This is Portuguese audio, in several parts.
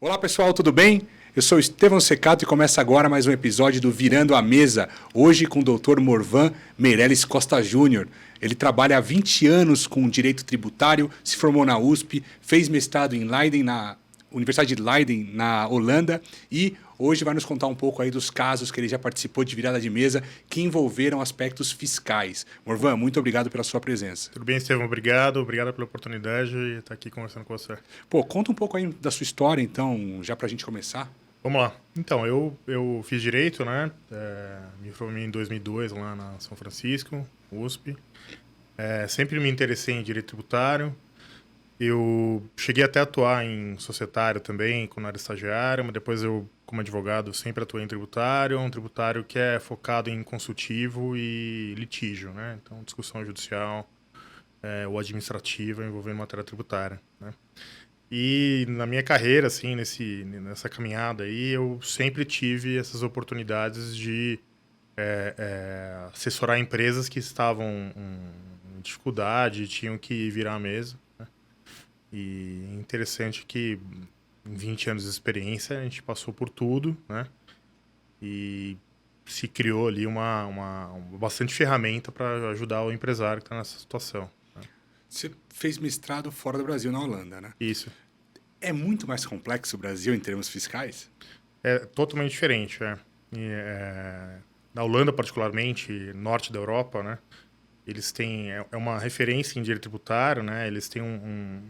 Olá pessoal, tudo bem? Eu sou Estevão Secato e começa agora mais um episódio do Virando a Mesa, hoje com o Dr. Morvan Meirelles Costa Júnior. Ele trabalha há 20 anos com direito tributário, se formou na USP, fez mestrado em Leiden, na Universidade de Leiden, na Holanda, e hoje vai nos contar um pouco aí dos casos que ele já participou de virada de mesa que envolveram aspectos fiscais. Morvan, muito obrigado pela sua presença. Tudo bem, Estevão? Obrigado pela oportunidade de estar aqui conversando com você. Pô, conta um pouco aí da sua história, então, já pra gente começar. Vamos lá. Então, eu fiz Direito, né? Me formei em 2002 lá na São Francisco, USP. Sempre me interessei em Direito Tributário. Eu cheguei até a atuar em societário também, quando era estagiário, mas depois eu, como advogado, sempre atuei em tributário. Um tributário que é focado em consultivo e litígio, né? Então, discussão judicial ou administrativa envolvendo matéria tributária, né? E na minha carreira, assim, nessa caminhada aí, eu sempre tive essas oportunidades de assessorar empresas que estavam em dificuldade, tinham que virar a mesa, né? E interessante que em 20 anos de experiência a gente passou por tudo, né? E se criou ali uma bastante ferramenta para ajudar o empresário que está nessa situação. Você fez mestrado fora do Brasil, na Holanda, né? Isso. É muito mais complexo o Brasil em termos fiscais? É totalmente diferente, na Holanda, particularmente, norte da Europa, né? Eles têm... É uma referência em direito tributário, né? Eles têm um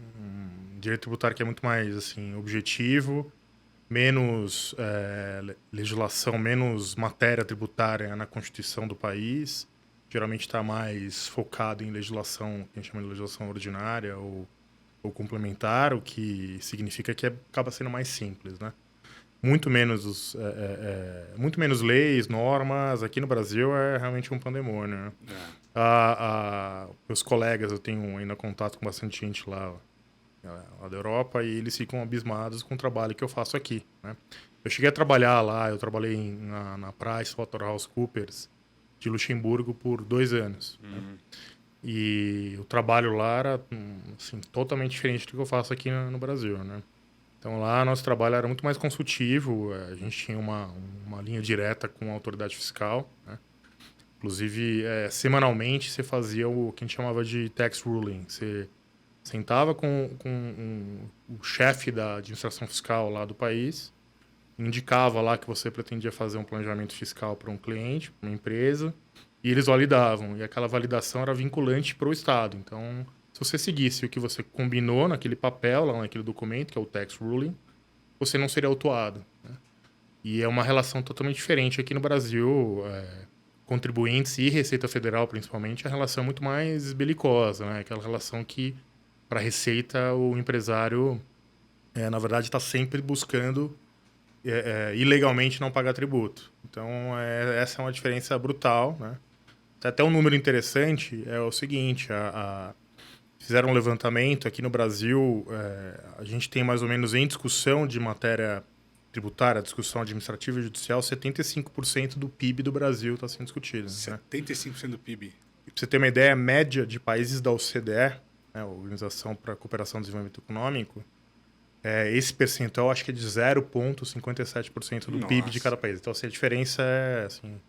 direito tributário que é muito mais, assim, objetivo, menos legislação, menos matéria tributária na Constituição do país. Geralmente está mais focado em legislação, que a gente chama de legislação ordinária ou complementar, o que significa que acaba sendo mais simples, né? Muito menos leis, normas. Aqui no Brasil é realmente um pandemônio, né? Meus colegas, eu tenho ainda contato com bastante gente lá da Europa, e eles ficam abismados com o trabalho que eu faço aqui, né? Eu cheguei a trabalhar lá, eu trabalhei na PricewaterhouseCoopers de Luxemburgo por 2 anos, né? E o trabalho lá era assim, totalmente diferente do que eu faço aqui no Brasil, né? Então lá nosso trabalho era muito mais consultivo, a gente tinha uma linha direta com a autoridade fiscal, né? Inclusive, semanalmente você fazia o que a gente chamava de tax ruling. Você sentava com o chefe da administração fiscal lá do país, indicava lá que você pretendia fazer um planejamento fiscal para um cliente, para uma empresa, e eles validavam. E aquela validação era vinculante para o Estado. Então, se você seguisse o que você combinou naquele papel, lá naquele documento, que é o tax ruling, você não seria autuado, né? E é uma relação totalmente diferente. Aqui no Brasil, contribuintes e Receita Federal, principalmente, a relação é muito mais belicosa, né? Aquela relação que, para a Receita, o empresário, na verdade, está sempre buscando ilegalmente não pagar tributo. Então, essa é uma diferença brutal, né? Até um número interessante é o seguinte, fizeram um levantamento aqui no Brasil, a gente tem mais ou menos em discussão de matéria tributária, discussão administrativa e judicial, 75% do PIB do Brasil está sendo discutido, né? 75% do PIB. Para você ter uma ideia, a média de países da OCDE, né, Organização para a Cooperação e Desenvolvimento Econômico, esse percentual acho que é de 0,57% do PIB de cada país. Então, assim, a diferença é assim.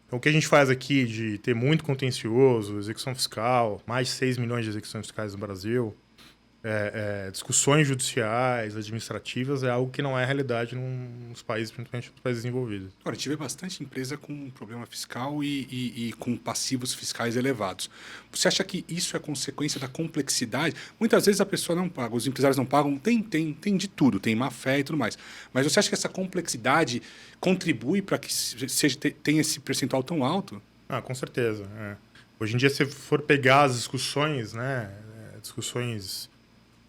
Então, o que a gente faz aqui de ter muito contencioso, execução fiscal, mais de 6 milhões de execuções fiscais no Brasil, discussões judiciais, administrativas, é algo que não é realidade nos países, principalmente nos países desenvolvidos. Agora, a gente vê bastante empresa com problema fiscal e com passivos fiscais elevados. Você acha que isso é consequência da complexidade? Muitas vezes a pessoa não paga, os empresários não pagam, tem de tudo, tem má fé e tudo mais. Mas você acha que essa complexidade contribui para que tenha esse percentual tão alto? Com certeza. Hoje em dia, se for pegar as discussões, né, discussões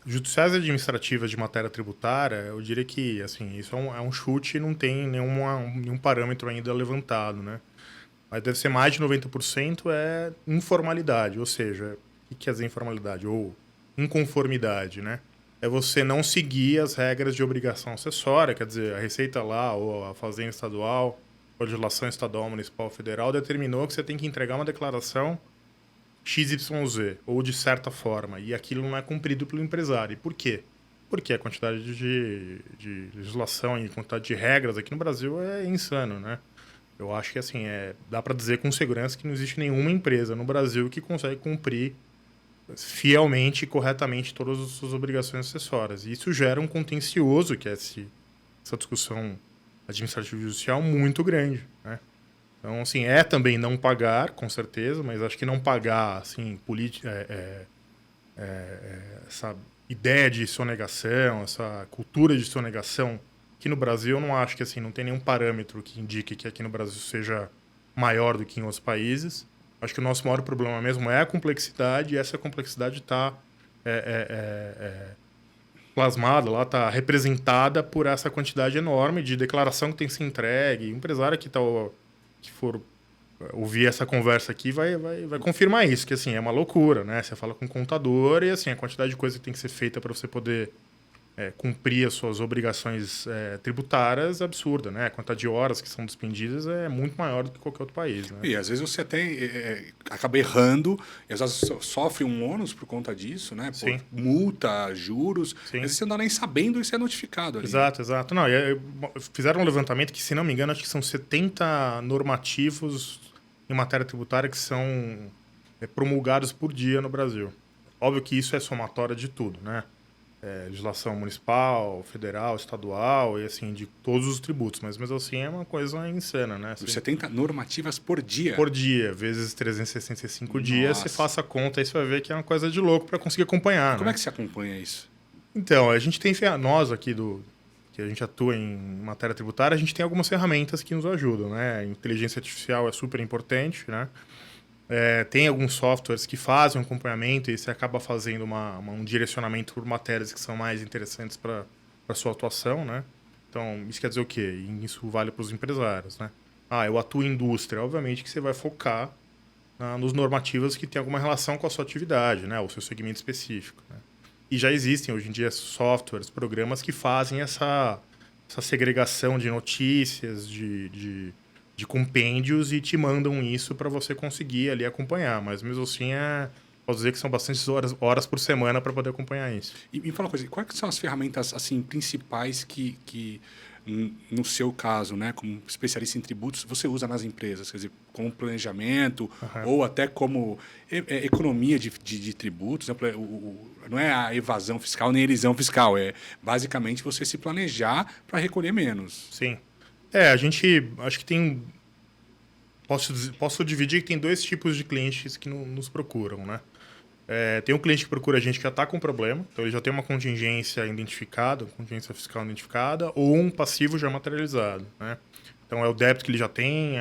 judiciais e administrativas de matéria tributária, eu diria que assim, isso é um chute e não tem nenhum parâmetro ainda levantado, né? Mas deve ser mais de 90% é informalidade, ou seja, o que quer dizer informalidade? Ou inconformidade, né? É você não seguir as regras de obrigação acessória, quer dizer, a Receita lá, ou a Fazenda Estadual, ou a legislação estadual, municipal, federal, determinou que você tem que entregar uma declaração XYZ, ou de certa forma, e aquilo não é cumprido pelo empresário. E por quê? porque a quantidade de legislação e quantidade de regras aqui no Brasil é insano, né? Eu acho que, assim, dá para dizer com segurança que não existe nenhuma empresa no Brasil que consegue cumprir fielmente e corretamente todas as suas obrigações acessórias. E isso gera um contencioso, que é essa discussão administrativa e judicial, muito grande, né? Então, assim, também não pagar, com certeza, mas acho que não pagar, assim, essa ideia de sonegação, essa cultura de sonegação, que no Brasil eu não acho que, assim, não tem nenhum parâmetro que indique que aqui no Brasil seja maior do que em outros países. Acho que o nosso maior problema mesmo é a complexidade, e essa complexidade está plasmada, lá está representada por essa quantidade enorme de declaração que tem que ser entregue. O empresário que for ouvir essa conversa aqui vai confirmar isso, que assim, é uma loucura, né? Você fala com o contador e assim, a quantidade de coisa que tem que ser feita para você poder cumprir as suas obrigações tributárias é absurda, né? A quantidade de horas que são despendidas é muito maior do que qualquer outro país, né? E às vezes você até acaba errando, e às vezes sofre um ônus por conta disso, né? Por Sim. multa, juros. Às vezes você não dá nem sabendo e você é notificado ali. Exato, exato. Não, fizeram um levantamento que, se não me engano, acho que são 70 normativos em matéria tributária que são promulgados por dia no Brasil. Óbvio que isso é somatória de tudo, né? Legislação municipal, federal, estadual e assim, de todos os tributos. Mas mesmo assim é uma coisa insana, né? Assim, 70 normativas por dia. por dia, vezes 365 dias, você faça a conta e você vai ver que é uma coisa de louco para conseguir acompanhar. Como né? é que se acompanha isso? Então, a gente tem nós aqui que a gente atua em matéria tributária, a gente tem algumas ferramentas que nos ajudam, né? A inteligência artificial é super importante, né? Tem alguns softwares que fazem um acompanhamento e você acaba fazendo um direcionamento por matérias que são mais interessantes para a sua atuação, né? Então, isso quer dizer o quê? E isso vale para os empresários, né? Eu atuo em indústria. Obviamente que você vai focar nos normativos que têm alguma relação com a sua atividade, né? O seu segmento específico, né? E já existem hoje em dia softwares, programas que fazem essa segregação de notícias, de compêndios e te mandam isso para você conseguir ali acompanhar. Mas mesmo assim, posso dizer que são bastantes horas por semana para poder acompanhar isso. E me fala uma coisa, quais são as ferramentas assim principais que no seu caso, né, como especialista em tributos, você usa nas empresas? Quer dizer, como planejamento ou até como economia de tributos? Né? Não é a evasão fiscal nem a elisão fiscal, é basicamente você se planejar para recolher menos. Sim. A gente acho que tem. Posso dividir que tem dois tipos de clientes que nos procuram, né? Tem um cliente que procura a gente que já está com problema, então ele já tem uma contingência identificada, contingência fiscal identificada, ou um passivo já materializado, né? Então é o débito que ele já tem,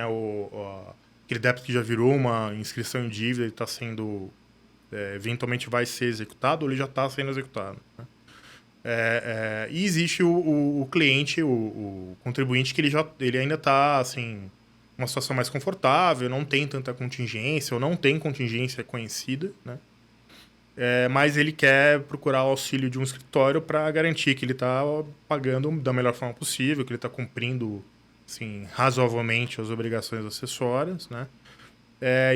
aquele débito que já virou uma inscrição em dívida, ele está sendo, eventualmente vai ser executado, ou ele já está sendo executado, né? E existe o cliente, o contribuinte, que ele ainda está assim, uma situação mais confortável, não tem tanta contingência, ou não tem contingência conhecida, né? Mas ele quer procurar o auxílio de um escritório para garantir que ele está pagando da melhor forma possível, que ele está cumprindo assim, razoavelmente as obrigações acessórias, né?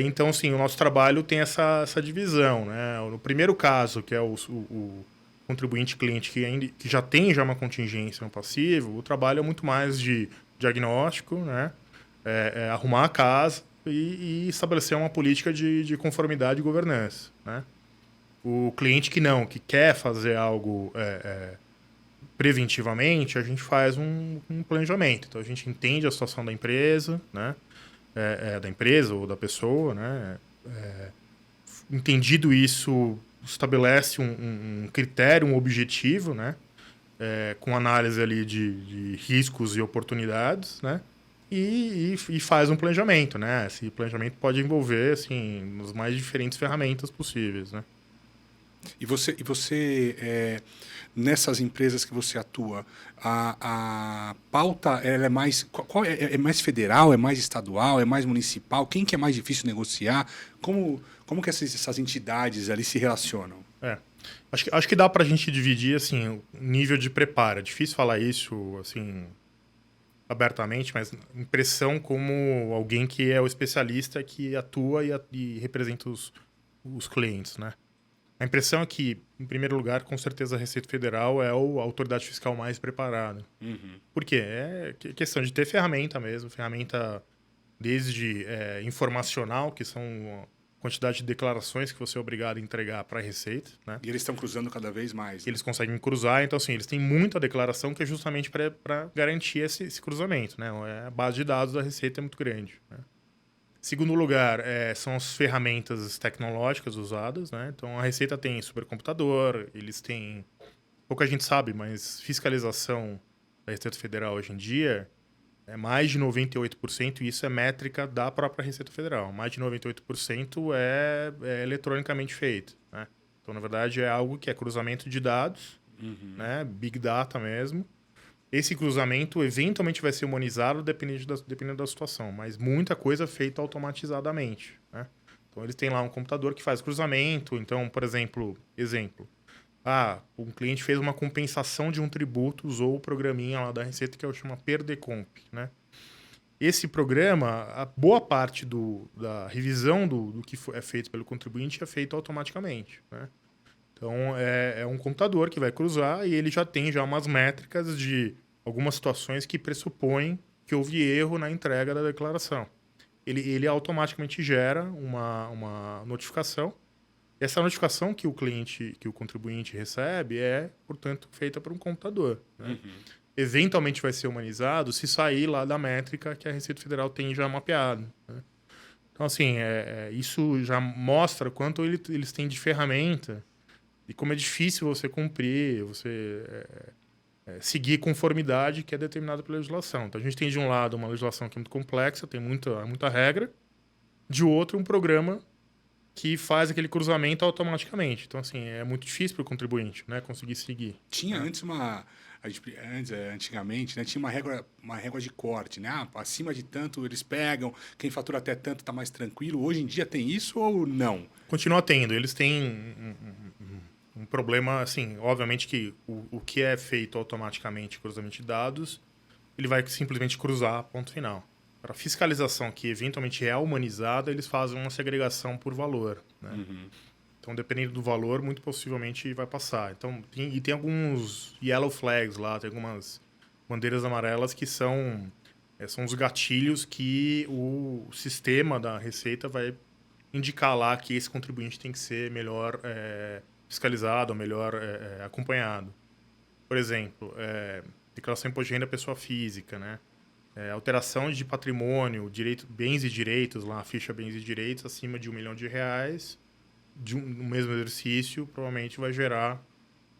Então, assim, o nosso trabalho tem essa divisão, né? No primeiro caso, que é o contribuinte cliente que já tem uma contingência no passivo, o trabalho é muito mais de diagnóstico, né? Arrumar a casa e estabelecer uma política de conformidade e governança, né? O cliente que quer fazer algo preventivamente, a gente faz um planejamento. Então, a gente entende a situação da empresa, né? Da empresa ou da pessoa, né? Entendido isso, estabelece um critério, um objetivo, né? Com análise ali de riscos e oportunidades, né? E faz um planejamento, né? Esse planejamento pode envolver, assim, as mais diferentes ferramentas possíveis, né? E você nessas empresas que você atua, a pauta ela é mais é mais federal, é mais estadual, é mais municipal? Quem que é mais difícil negociar? Como que essas entidades ali se relacionam? Acho que dá para a gente dividir assim o nível de preparo. É difícil falar isso assim abertamente, mas impressão como alguém que é o especialista que atua e representa os clientes, né? A impressão é que, em primeiro lugar, com certeza a Receita Federal é a autoridade fiscal mais preparada. Por quê? É questão de ter ferramenta mesmo, ferramenta desde informacional, que são a quantidade de declarações que você é obrigado a entregar para a Receita, né? E eles estão cruzando cada vez mais. Né? Eles conseguem cruzar, então assim, eles têm muita declaração que é justamente para garantir esse cruzamento, né? A base de dados da Receita é muito grande, né? Segundo lugar, são as ferramentas tecnológicas usadas, né? Então, a Receita tem supercomputador, eles têm... Pouca gente sabe, mas fiscalização da Receita Federal hoje em dia é mais de 98%, e isso é métrica da própria Receita Federal. Mais de 98% é eletronicamente feito, né? Então, na verdade, é algo que é cruzamento de dados, né? Big Data mesmo. Esse cruzamento eventualmente vai ser humanizado dependendo da situação, mas muita coisa é feita automatizadamente, né? Então, eles têm lá um computador que faz cruzamento. Então, por exemplo, um cliente fez uma compensação de um tributo, usou o programinha lá da Receita que chama Perdecomp, né? Esse programa, a boa parte da revisão do que é feito pelo contribuinte é feito automaticamente, né? Então, é um computador que vai cruzar e ele já tem umas métricas de algumas situações que pressupõem que houve erro na entrega da declaração. Ele automaticamente gera uma notificação. Essa notificação que o contribuinte recebe portanto, feita por um computador, né? Eventualmente vai ser humanizado se sair lá da métrica que a Receita Federal tem já mapeado, né? Então, assim, isso já mostra quanto eles têm de ferramenta e como é difícil você cumprir, você seguir conformidade que é determinada pela legislação. Então, a gente tem, de um lado, uma legislação que é muito complexa, tem muita regra. De outro, um programa que faz aquele cruzamento automaticamente. Então, assim, é muito difícil para o contribuinte, né, conseguir seguir. Tinha antes antigamente, né, tinha uma régua de corte, né? Acima de tanto eles pegam, quem fatura até tanto está mais tranquilo. Hoje em dia tem isso ou não? Continua tendo. Eles têm um problema, assim, obviamente que o que é feito automaticamente, cruzamento de dados, ele vai simplesmente cruzar, ponto final. Para fiscalização que eventualmente é humanizada, eles fazem uma segregação por valor, né? Então, dependendo do valor, muito possivelmente vai passar. Então, tem alguns yellow flags lá, tem algumas bandeiras amarelas que são os gatilhos que o sistema da Receita vai indicar lá que esse contribuinte tem que ser melhor fiscalizado, melhor acompanhado. Por exemplo, declaração de imposto de renda da pessoa física, né? Alteração de patrimônio, bens e direitos, lá, a ficha bens e direitos acima de R$1 milhão no mesmo exercício, provavelmente vai gerar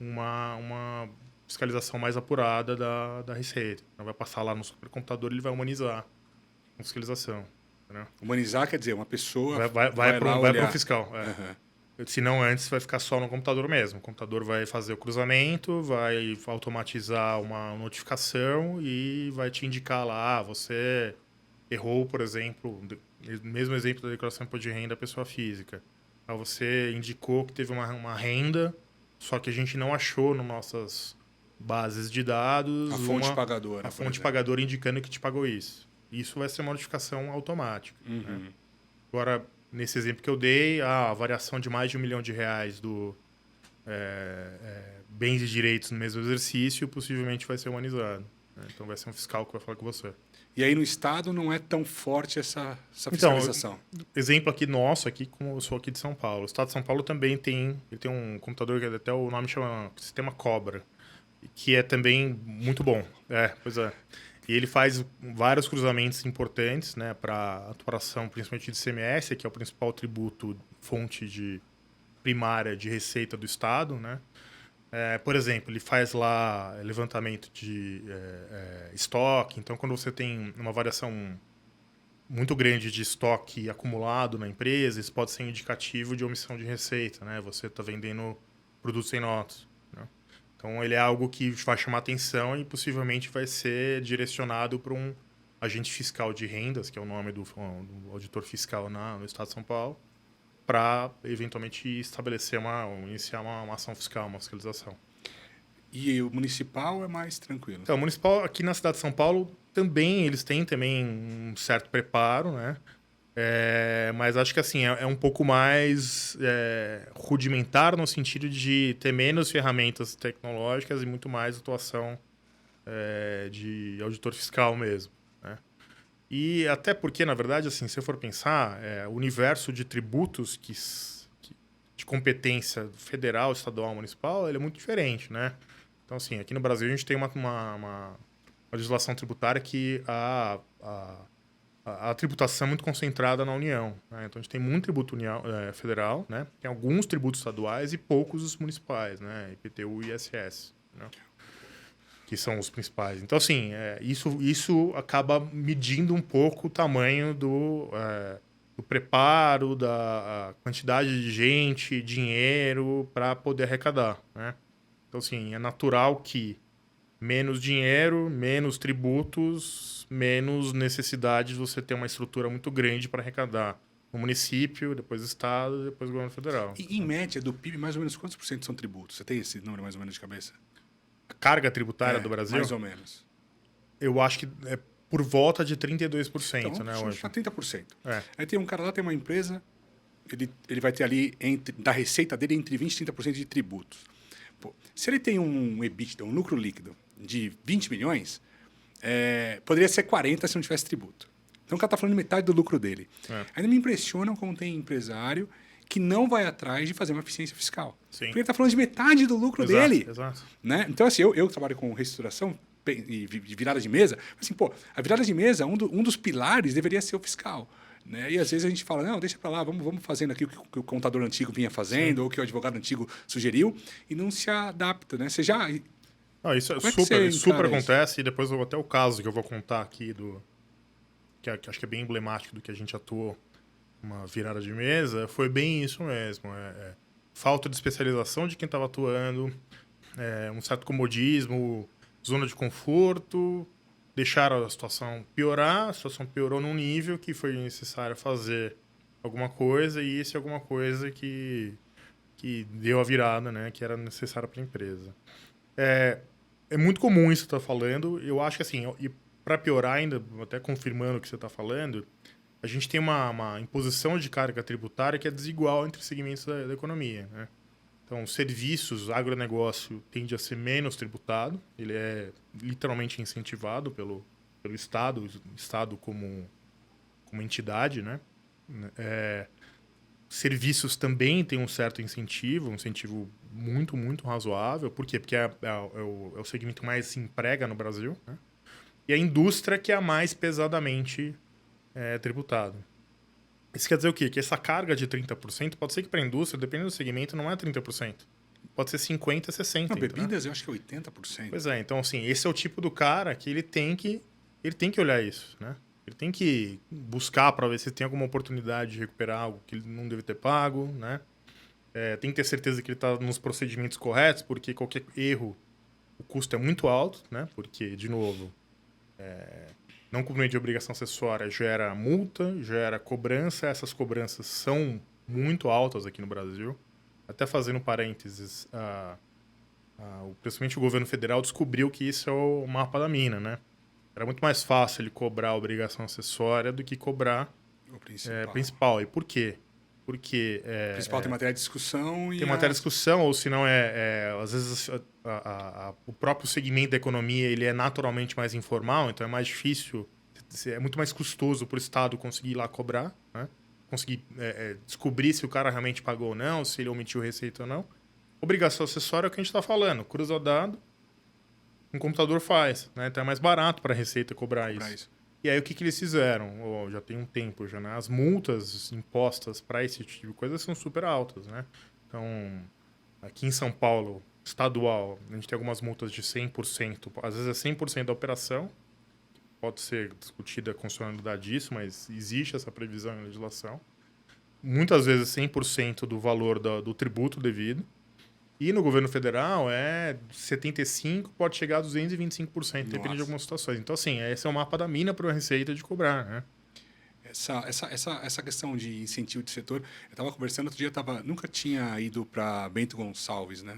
uma fiscalização mais apurada da Receita. Então, vai passar lá no supercomputador e ele vai humanizar a fiscalização. Entendeu? Humanizar quer dizer, uma pessoa vai para o fiscal. Se não, antes vai ficar só no computador mesmo. O computador vai fazer o cruzamento, vai automatizar uma notificação e vai te indicar lá, você errou, por exemplo, mesmo exemplo da declaração de imposto de renda da pessoa física. Você indicou que teve uma renda, só que a gente não achou nas nossas bases de dados a fonte pagadora. A fonte pagadora indicando que te pagou isso. Isso vai ser uma notificação automática. Né? Agora, nesse exemplo que eu dei, a variação de mais de R$1 milhão do bens e direitos no mesmo exercício possivelmente vai ser humanizado. Né? Então, vai ser um fiscal que vai falar com você. E aí no Estado não é tão forte essa fiscalização? Então, exemplo aqui nosso, como eu sou aqui de São Paulo. O Estado de São Paulo também tem um computador que até o nome chama Sistema Cobra, que é também muito bom. Pois é. E ele faz vários cruzamentos importantes, né, para apuração, principalmente de ICMS, que é o principal tributo, fonte primária de receita do Estado, né? Por exemplo, ele faz lá levantamento de estoque. Então, quando você tem uma variação muito grande de estoque acumulado na empresa, isso pode ser indicativo de omissão de receita, né? Você está vendendo produtos sem notas, né? Então, ele é algo que vai chamar atenção e possivelmente vai ser direcionado para um agente fiscal de rendas, que é o nome do auditor fiscal no Estado de São Paulo, para eventualmente iniciar uma ação fiscal, uma fiscalização. E o municipal é mais tranquilo? Então, o municipal aqui na cidade de São Paulo também, eles têm também um certo preparo, né? Mas acho que assim, é um pouco mais rudimentar no sentido de ter menos ferramentas tecnológicas e muito mais atuação de auditor fiscal mesmo, né? E até porque, na verdade, assim, se eu for pensar, o universo de tributos de competência federal, estadual, municipal, ele é muito diferente, né? Então, assim, aqui no Brasil a gente tem uma legislação tributária que a tributação é muito concentrada na União, né? Então, a gente tem muito tributo federal, né? Tem alguns tributos estaduais e poucos os municipais, né? IPTU e ISS, né? Que são os principais. Então, assim, isso acaba medindo um pouco o tamanho do preparo, da quantidade de gente, dinheiro para poder arrecadar, né? Então, assim, é natural que menos dinheiro, menos tributos, menos necessidade de você ter uma estrutura muito grande para arrecadar. O município, depois o estado, depois o governo federal. E, em média, do PIB, mais ou menos quantos por cento são tributos? Você tem esse número mais ou menos de cabeça? A carga tributária do Brasil, mais ou menos. eu acho que é por volta de 32%, Então, né, hoje. 30%. É. Aí tem um cara lá, tem uma empresa, ele vai ter ali, da receita dele, entre 20% e 30% de tributos. Pô, se ele tem um EBITDA, um lucro líquido de 20 milhões, poderia ser 40 se não tivesse tributo. Então o cara está falando de metade do lucro dele. Ainda me impressionam como tem empresário que não vai atrás de fazer uma eficiência fiscal. Sim. Porque ele está falando de metade do lucro dele. Exato. Né? Então, assim, eu trabalho com reestruturação e virada de mesa. Assim, pô, a virada de mesa, um dos pilares deveria ser o fiscal. Né? E às vezes a gente fala, não, deixa para lá, vamos fazendo aqui o que o contador antigo vinha fazendo, ou o que o advogado antigo sugeriu, e não se adapta. Né? Você já... Isso que super acontece, e depois até o caso que eu vou contar aqui, que acho que é bem emblemático do que a gente atuou, uma virada de mesa, foi bem isso mesmo. Falta de especialização de quem estava atuando, um certo comodismo, zona de conforto, deixaram a situação piorar, a situação piorou num nível que foi necessário fazer alguma coisa, e isso é alguma coisa que deu a virada, né, que era necessária para a empresa. É muito comum isso que você está falando. Eu acho que assim, e para piorar ainda, até confirmando o que você está falando, a gente tem uma imposição de carga tributária que é desigual entre segmentos da economia, né? Então, serviços, agronegócio tende a ser menos tributado, ele é literalmente incentivado pelo Estado, Estado como entidade, né? Serviços também tem um certo incentivo, um incentivo muito, muito razoável. Por quê? Porque é o segmento mais se emprega no Brasil, né? E a indústria que é a mais pesadamente tributada. Isso quer dizer o quê? Que essa carga de 30% pode ser que para a indústria, dependendo do segmento, não é 30%. Pode ser 50%, 60%. Não, bebidas eu acho que é 80%. Pois é, então assim, esse é o tipo do cara que ele tem que olhar isso, né? Ele tem que buscar para ver se tem alguma oportunidade de recuperar algo que ele não deve ter pago, né? Tem que ter certeza que ele está nos procedimentos corretos, porque qualquer erro, o custo é muito alto, né? Porque, de novo, não cumprimento de obrigação acessória gera multa, gera cobrança. Essas cobranças são muito altas aqui no Brasil. Até fazendo parênteses, principalmente o governo federal descobriu que isso é o mapa da mina, né? Era muito mais fácil ele cobrar a obrigação acessória do que cobrar o principal. E por quê? Porque... o principal tem matéria de discussão e... Tem matéria de discussão, ou se não às vezes o próprio segmento da economia ele é naturalmente mais informal, então é mais difícil, é muito mais custoso para o Estado conseguir ir lá cobrar, né? Conseguir descobrir se o cara realmente pagou ou não, se ele omitiu receita ou não. Obrigação acessória é o que a gente está falando. Cruza o dado, um computador faz, né? Então é mais barato para a Receita cobrar isso. E aí o que eles fizeram? Já tem um tempo já, né? As multas impostas para esse tipo de coisa são super altas, né? Então, aqui em São Paulo, estadual, a gente tem algumas multas de 100%. Às vezes é 100% da operação. Pode ser discutida a constitucionalidade disso, mas existe essa previsão em legislação. Muitas vezes 100% do valor do tributo devido. E no governo federal 75%, pode chegar a 225%, depende de algumas situações. Então, assim, esse é o mapa da mina para a Receita de cobrar, né? Essa questão de incentivo de setor, eu estava conversando, outro dia nunca tinha ido para Bento Gonçalves, né?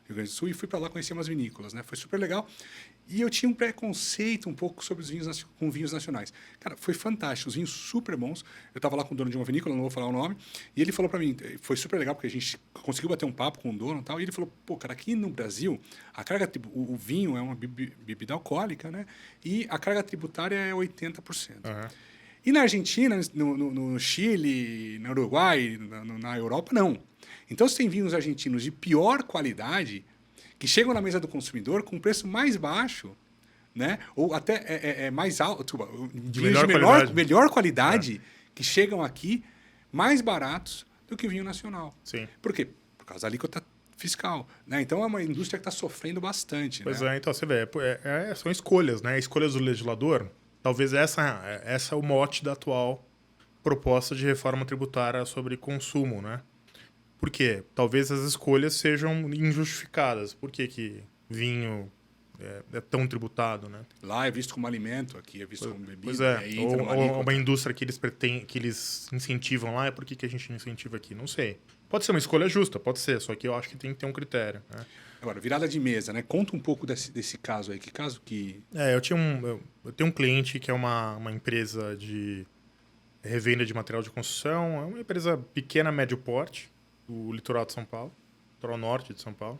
Rio Grande do Sul, e fui para lá conhecer umas vinícolas, né? Foi super legal. E eu tinha um preconceito um pouco sobre os vinhos com vinhos nacionais. Cara, foi fantástico, os vinhos super bons. Eu estava lá com o dono de uma vinícola, não vou falar o nome, e ele falou para mim, foi super legal porque a gente conseguiu bater um papo com o dono e tal, e ele falou, pô, cara, aqui no Brasil, a carga o vinho é uma bebida alcoólica, né? E a carga tributária é 80%. Aham. E na Argentina, no Chile, no Uruguai, na Europa, não. Então, você tem vinhos argentinos de pior qualidade que chegam na mesa do consumidor com um preço mais baixo, né? Ou até mais alto, vinhos de melhor qualidade que chegam aqui mais baratos do que o vinho nacional. Sim. Por quê? Por causa da alíquota fiscal, né? Então, é uma indústria que está sofrendo bastante. Pois né? então você vê, são escolhas, né? Escolhas do legislador. Talvez essa é o mote da atual proposta de reforma tributária sobre consumo, né? Por quê? Talvez as escolhas sejam injustificadas. Por que que vinho é tão tributado, né? Lá é visto como alimento, aqui é visto como bebida. Pois é. E aí entra uma Ou alíquota. uma indústria que eles que eles incentivam lá, por que que a gente não incentiva aqui? Não sei. Pode ser uma escolha justa, pode ser, só que eu acho que tem que ter um critério, né? Agora, virada de mesa, né? Conta um pouco desse caso aí. Que caso que... Eu tenho um cliente que é uma empresa de revenda de material de construção. É uma empresa pequena, médio porte, do litoral de São Paulo, litoral norte de São Paulo.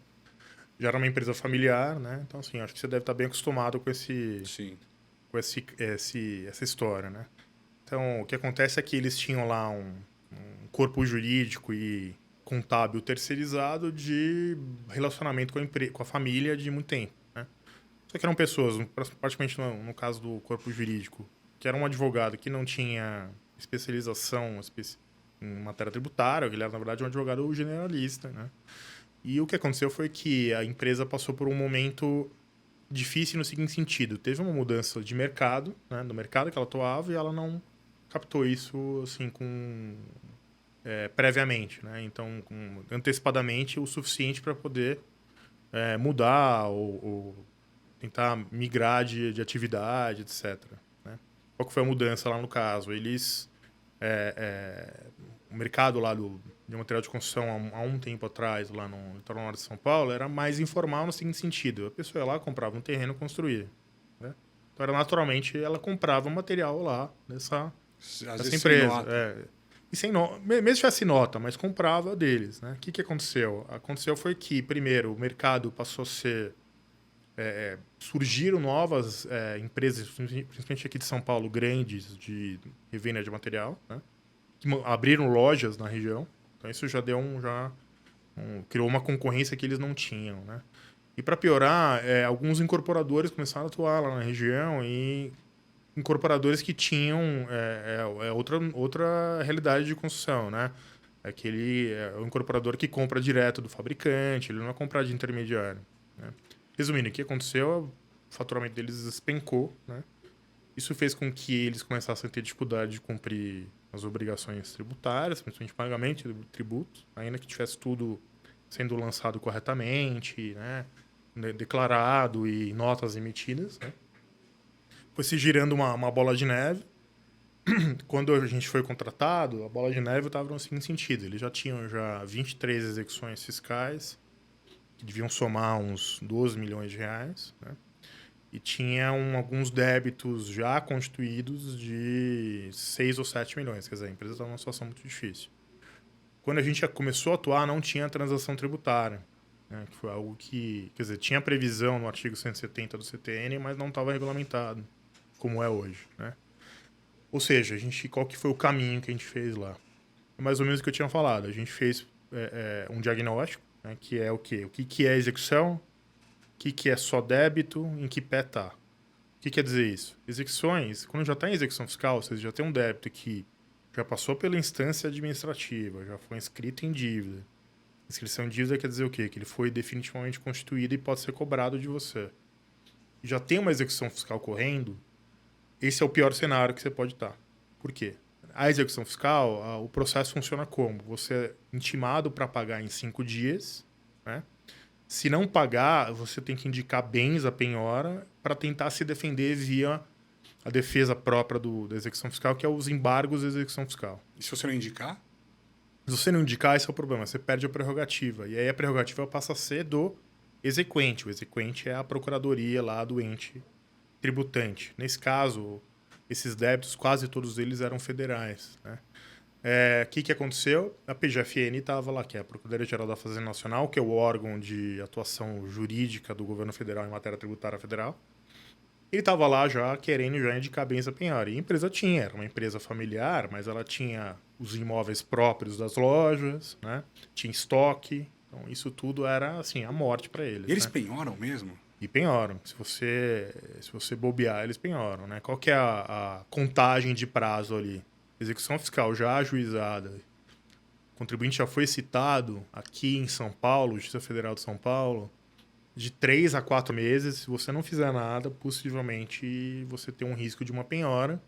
Já era uma empresa familiar, né? Então, assim, acho que você deve estar bem acostumado com Sim. essa história, né? Então, o que acontece é que eles tinham lá um corpo jurídico e contábil terceirizado de relacionamento com a família de muito tempo, né? Só que eram pessoas, praticamente no caso do corpo jurídico, que era um advogado que não tinha especialização em matéria tributária, ele era, na verdade, um advogado generalista, né? E o que aconteceu foi que a empresa passou por um momento difícil no seguinte sentido. Teve uma mudança de mercado, né, no mercado que ela atuava, e ela não captou isso assim, previamente. Né? Então, antecipadamente, o suficiente para poder mudar ou tentar migrar de atividade, etc. Né? Qual que foi a mudança lá no caso? O mercado lá de material de construção há um tempo atrás, lá no litoral norte de São Paulo, era mais informal no seguinte sentido. A pessoa ia lá, comprava um terreno e construía. Né? Então, naturalmente, ela comprava material lá dessa empresa. E sem nota. Mesmo se tivesse nota, mas comprava deles. Né? O que aconteceu? Aconteceu foi que, primeiro, o mercado passou a ser... surgiram novas empresas, principalmente aqui de São Paulo, grandes, de revenda de material, né? Que abriram lojas na região. Então isso já deu criou uma concorrência que eles não tinham, né? E para piorar, alguns incorporadores começaram a atuar lá na região, e incorporadores que tinham outra realidade de construção, né? O incorporador que compra direto do fabricante, ele não vai comprar de intermediário, né? Resumindo, o que aconteceu, o faturamento deles despencou, né? Isso fez com que eles começassem a ter dificuldade de cumprir as obrigações tributárias, principalmente pagamento de tributos, ainda que tivesse tudo sendo lançado corretamente, né? Declarado e notas emitidas, né? Foi se girando uma bola de neve. Quando a gente foi contratado, a bola de neve estava no seguinte sentido: eles já tinham 23 execuções fiscais, que deviam somar uns 12 milhões de reais, né? E tinham alguns débitos já constituídos de 6 ou 7 milhões. Quer dizer, a empresa estava numa situação muito difícil. Quando a gente já começou a atuar, não tinha transação tributária, né? Que foi algo que... Quer dizer, tinha previsão no artigo 170 do CTN, mas não estava regulamentado, como é hoje, né? Ou seja, qual que foi o caminho que a gente fez lá? É mais ou menos o que eu tinha falado. A gente fez um diagnóstico, né? Que é o quê? O que é execução? O que é só débito? Em que pé está? O que quer dizer isso? Execuções, quando já está em execução fiscal, ou seja, já tem um débito que já passou pela instância administrativa, já foi inscrito em dívida. Inscrição em dívida quer dizer o quê? Que ele foi definitivamente constituído e pode ser cobrado de você. E já tem uma execução fiscal correndo, esse é o pior cenário que você pode estar. Por quê? A execução fiscal, o processo funciona como? Você é intimado para pagar em 5 dias, né? Se não pagar, você tem que indicar bens à penhora para tentar se defender via a defesa própria da execução fiscal, que é os embargos da execução fiscal. E se você não indicar? Se você não indicar, esse é o problema. Você perde a prerrogativa. E aí a prerrogativa passa a ser do exequente. O exequente é a procuradoria lá do ente tributante. Nesse caso, esses débitos, quase todos eles eram federais, né? O que aconteceu? A PGFN estava lá, que é a Procuradoria-Geral da Fazenda Nacional, que é o órgão de atuação jurídica do governo federal em matéria tributária federal. Ele estava lá já querendo já indicar bens a penhora. E a empresa era uma empresa familiar, mas ela tinha os imóveis próprios das lojas, né? Tinha estoque. Então isso tudo era assim a morte para eles. E eles né? penhoram mesmo? E penhoram. Se você bobear, eles penhoram, né? Qual que é a contagem de prazo ali? Execução fiscal já ajuizada. O contribuinte já foi citado aqui em São Paulo, Justiça Federal de São Paulo, de 3 a 4 meses. Se você não fizer nada, possivelmente você tem um risco de uma penhora.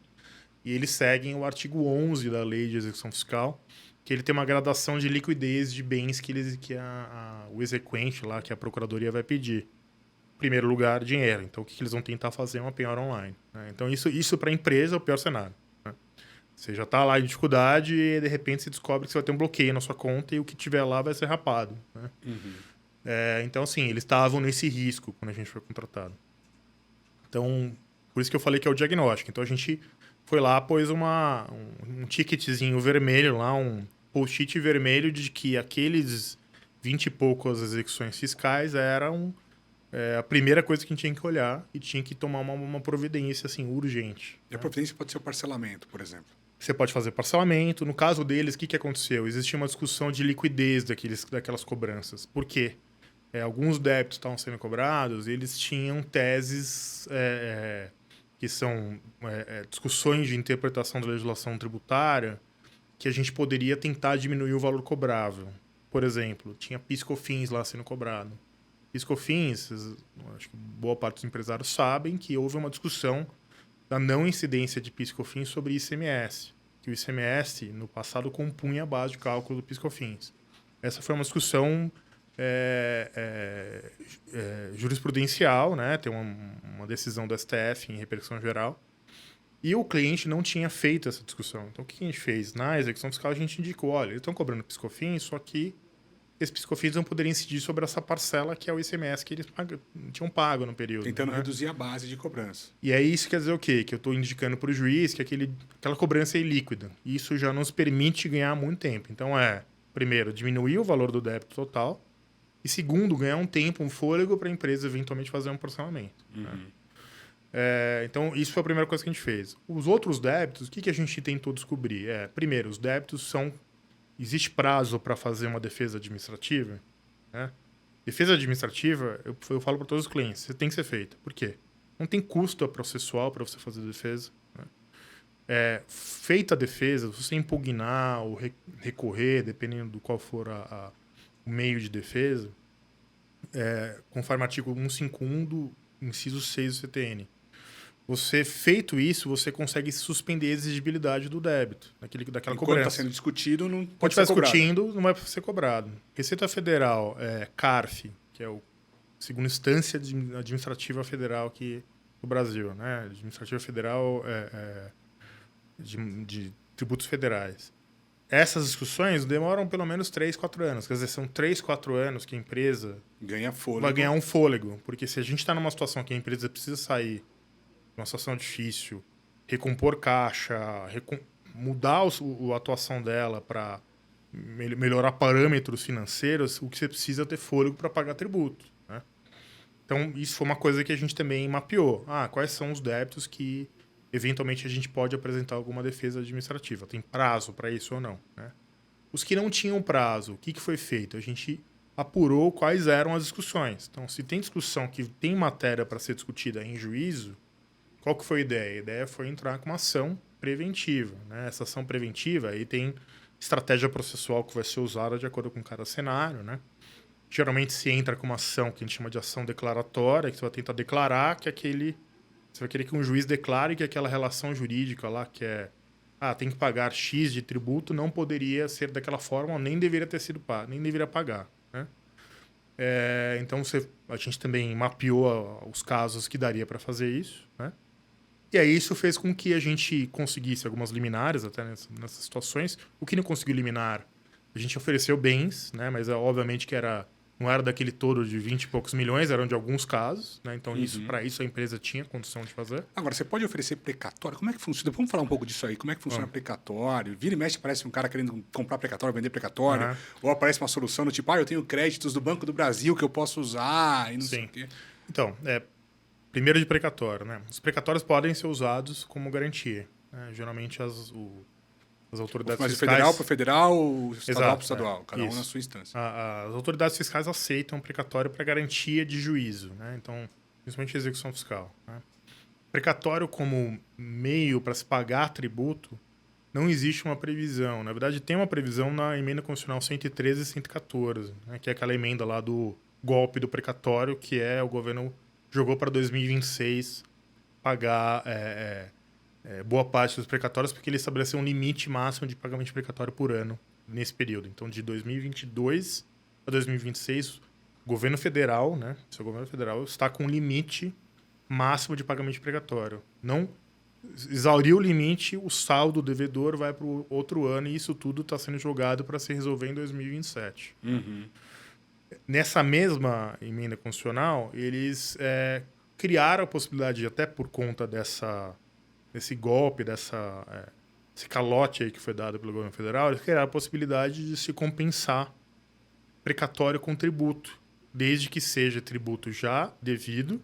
E eles seguem o artigo 11 da Lei de Execução Fiscal, que ele tem uma gradação de liquidez de bens que o exequente lá, que a Procuradoria vai pedir. Em primeiro lugar, dinheiro. Então, o que eles vão tentar fazer é uma penhora online. Né? Então, isso para a empresa é o pior cenário. Né? Você já está lá em dificuldade e, de repente, você descobre que você vai ter um bloqueio na sua conta e o que tiver lá vai ser rapado. Né? Uhum. Então, assim, eles estavam nesse risco quando a gente foi contratado. Então, por isso que eu falei que é o diagnóstico. Então, a gente foi lá, pôs um ticketzinho vermelho lá, um post-it vermelho de que aqueles 20 e poucas execuções fiscais eram a primeira coisa que a gente tinha que olhar e tinha que tomar uma providência assim, urgente. E a providência pode ser o parcelamento, por exemplo. Você pode fazer parcelamento. No caso deles, o que aconteceu? Existia uma discussão de liquidez daquelas cobranças. Por quê? Alguns débitos estavam sendo cobrados e eles tinham teses que são discussões de interpretação da legislação tributária que a gente poderia tentar diminuir o valor cobrável. Por exemplo, tinha PIS/COFINS lá sendo cobrado. PIS/COFINS, acho que boa parte dos empresários sabem que houve uma discussão da não incidência de PIS/COFINS sobre ICMS, que o ICMS no passado compunha a base de cálculo do PIS/COFINS. Essa foi uma discussão jurisprudencial, né? Tem uma decisão do STF em repercussão geral. E o cliente não tinha feito essa discussão. Então, o que a gente fez? Na execução fiscal, a gente indicou, olha, eles estão cobrando PIS/COFINS, só que esse PIS/COFINS não poderia incidir sobre essa parcela que é o ICMS que eles tinham pago no período. Tentando né? reduzir a base de cobrança. E aí isso quer dizer o quê? Que eu estou indicando para o juiz que aquela cobrança é ilíquida. E isso já nos permite ganhar muito tempo. Então, primeiro, diminuir o valor do débito total. E segundo, ganhar um tempo, um fôlego para a empresa eventualmente fazer um parcelamento. Uhum. Né? Então, isso foi a primeira coisa que a gente fez. Os outros débitos, o que a gente tentou descobrir? Primeiro, os débitos são... Existe prazo para fazer uma defesa administrativa? Né? Defesa administrativa, eu falo para todos os clientes, você tem que ser feita. Por quê? Não tem custo processual para você fazer defesa. Né? Feita a defesa, se você impugnar ou recorrer, dependendo do qual for o meio de defesa, conforme o artigo 151 do inciso 6 do CTN. Você, feito isso, você consegue suspender a exigibilidade do débito, daquela Enquanto cobrança. está sendo discutido, não Pode ser estar cobrado. discutindo, não vai ser cobrado. Receita Federal, CARF, que é a segunda instância administrativa federal aqui do Brasil, né? Administrativa Federal de tributos federais. Essas discussões demoram pelo menos 3, 4 anos. Quer dizer, são 3, 4 anos que a empresa Ganha fôlego. vai ganhar um fôlego. Porque se a gente está numa situação que a empresa precisa sair de uma situação difícil, recompor caixa, mudar a atuação dela para melhorar parâmetros financeiros, o que você precisa é ter fôlego para pagar tributo. Né? Então, isso foi uma coisa que a gente também mapeou. Quais são os débitos que eventualmente a gente pode apresentar alguma defesa administrativa? Tem prazo para isso ou não? Né? Os que não tinham prazo, o que foi feito? A gente apurou quais eram as discussões. Então, se tem discussão que tem matéria para ser discutida em juízo, qual que foi a ideia? A ideia foi entrar com uma ação preventiva. Né? Essa ação preventiva aí tem estratégia processual que vai ser usada de acordo com cada cenário. Né? Geralmente se entra com uma ação que a gente chama de ação declaratória, que você vai tentar declarar que você vai querer que um juiz declare que aquela relação jurídica lá, que tem que pagar X de tributo, não poderia ser daquela forma, ou nem deveria ter sido pago, nem deveria pagar. Né? Então a gente também mapeou os casos que daria para fazer isso. Né? E aí isso fez com que a gente conseguisse algumas liminares até nessas situações. O que não conseguiu liminar, a gente ofereceu bens, né? Mas obviamente que era não era daquele todo de 20 e poucos milhões, eram de alguns casos, né? Então, para isso a empresa tinha condição de fazer. Agora, você pode oferecer precatório? Como é que funciona? Vamos falar um pouco disso aí. Como é que funciona precatório? Vira e mexe, aparece um cara querendo comprar precatório, vender precatório. Ou aparece uma solução do tipo, eu tenho créditos do Banco do Brasil que eu posso usar e não sei o quê. Então, primeiro de precatório, né? Os precatórios podem ser usados como garantia, né? Geralmente as autoridades Mas fiscais... federal para federal, estadual para Exato, estadual, cada um isso. na sua instância. As autoridades fiscais aceitam precatório para garantia de juízo, né? Então, principalmente execução fiscal, né? Precatório como meio para se pagar tributo, não existe uma previsão. Na verdade, tem uma previsão na emenda constitucional 113 e 114, né? Que é aquela emenda lá do golpe do precatório, que o governo jogou para 2026 pagar boa parte dos precatórios, porque ele estabeleceu um limite máximo de pagamento de precatório por ano nesse período. Então, de 2022 a 2026, o governo federal, né, seu governo federal, está com um limite máximo de pagamento de precatório. Não exauriu o limite, o saldo devedor vai para o outro ano e isso tudo está sendo jogado para se resolver em 2027. Nessa mesma emenda constitucional, eles criaram a possibilidade, até por conta desse golpe, esse calote aí que foi dado pelo governo federal, eles criaram a possibilidade de se compensar precatório com tributo, desde que seja tributo já devido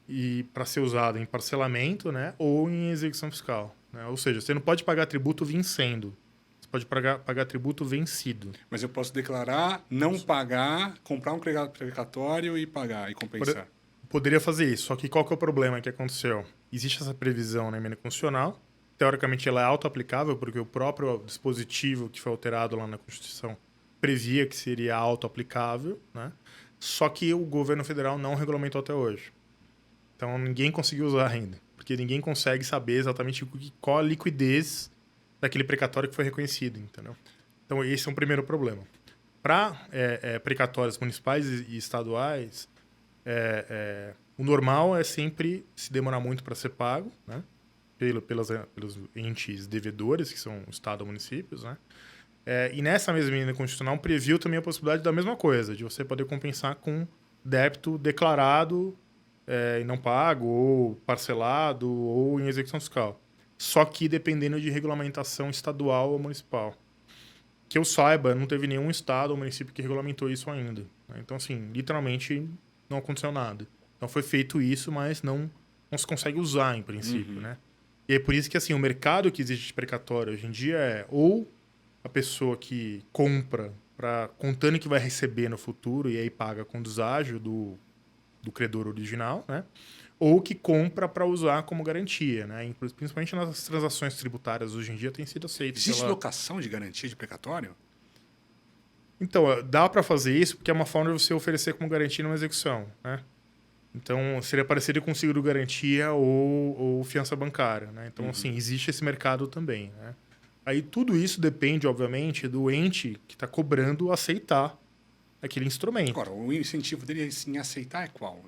e para ser usado em parcelamento, né, ou em execução fiscal, né? Ou seja, você não pode pagar tributo vencendo, você pode pagar tributo vencido. Mas eu posso declarar, não pagar, comprar um precatório e pagar e compensar. Poderia fazer isso, só que qual que é o problema que aconteceu? Existe essa previsão na emenda constitucional, teoricamente ela é auto-aplicável, porque o próprio dispositivo que foi alterado lá na Constituição previa que seria auto-aplicável, né? Só que o governo federal não regulamentou até hoje. Então ninguém conseguiu usar ainda, porque ninguém consegue saber exatamente qual a liquidez daquele precatório que foi reconhecido, entendeu? Então esse é um primeiro problema. Para precatórios municipais e estaduais, o normal é sempre se demorar muito para ser pago, né? Pelos entes devedores, que são o Estado ou municípios, né? E nessa mesma emenda constitucional previu também a possibilidade da mesma coisa, de você poder compensar com débito declarado e não pago, ou parcelado, ou em execução fiscal. Só que dependendo de regulamentação estadual ou municipal. Que eu saiba, não teve nenhum estado ou município que regulamentou isso ainda, né? Então, assim, literalmente não aconteceu nada. Então foi feito isso, mas não se consegue usar em princípio, né? E é por isso que assim, o mercado que existe de precatório hoje em dia é ou a pessoa que compra contando que vai receber no futuro e aí paga com deságio do credor original, né? Ou que compra para usar como garantia, né? Principalmente nas transações tributárias hoje em dia tem sido aceito. Existe locação de garantia de precatório? Então, dá para fazer isso porque é uma forma de você oferecer como garantia numa execução, né? Então, seria parecido com seguro-garantia ou fiança bancária, né? Então, assim, existe esse mercado também, né? Aí, tudo isso depende, obviamente, do ente que está cobrando aceitar aquele instrumento. Agora, o incentivo dele em aceitar é qual?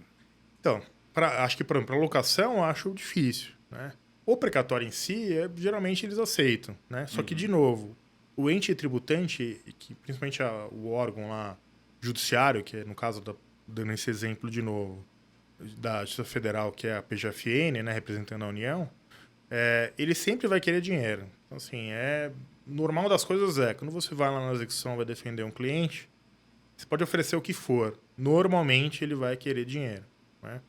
Então, acho que, por exemplo, para locação, eu acho difícil, né? O precatório em si, geralmente eles aceitam, né? Só que, de novo, o ente tributante, que principalmente o órgão lá judiciário, que é, no caso, dando esse exemplo de novo, da Justiça Federal, que é a PGFN, né, representando a União, ele sempre vai querer dinheiro. Então, assim, normal das coisas quando você vai lá na execução vai defender um cliente, você pode oferecer o que for. Normalmente, ele vai querer dinheiro, né?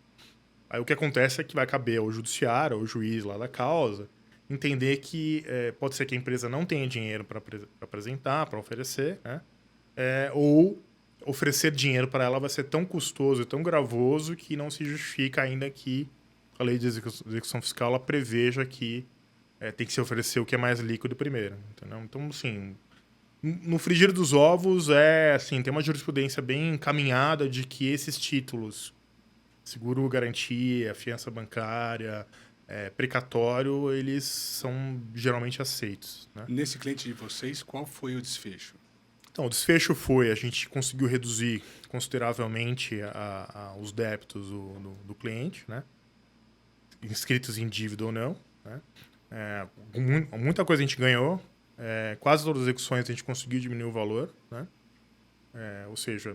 Aí o que acontece é que vai caber ao judiciário, ao juiz lá da causa, entender que pode ser que a empresa não tenha dinheiro para apresentar, para oferecer, né? Ou oferecer dinheiro para ela vai ser tão custoso e tão gravoso que não se justifica ainda que a lei de execução fiscal ela preveja que tem que se oferecer o que é mais líquido primeiro, entendeu? Então, assim, no frigir dos ovos assim, tem uma jurisprudência bem encaminhada de que esses títulos, seguro garantia, fiança bancária, precatório, eles são geralmente aceitos, né? Nesse cliente de vocês, qual foi o desfecho? Então, o desfecho foi, a gente conseguiu reduzir consideravelmente os débitos do cliente, né? Inscritos em dívida ou não, né? Muita coisa a gente ganhou, quase todas as execuções a gente conseguiu diminuir o valor, né? Ou seja,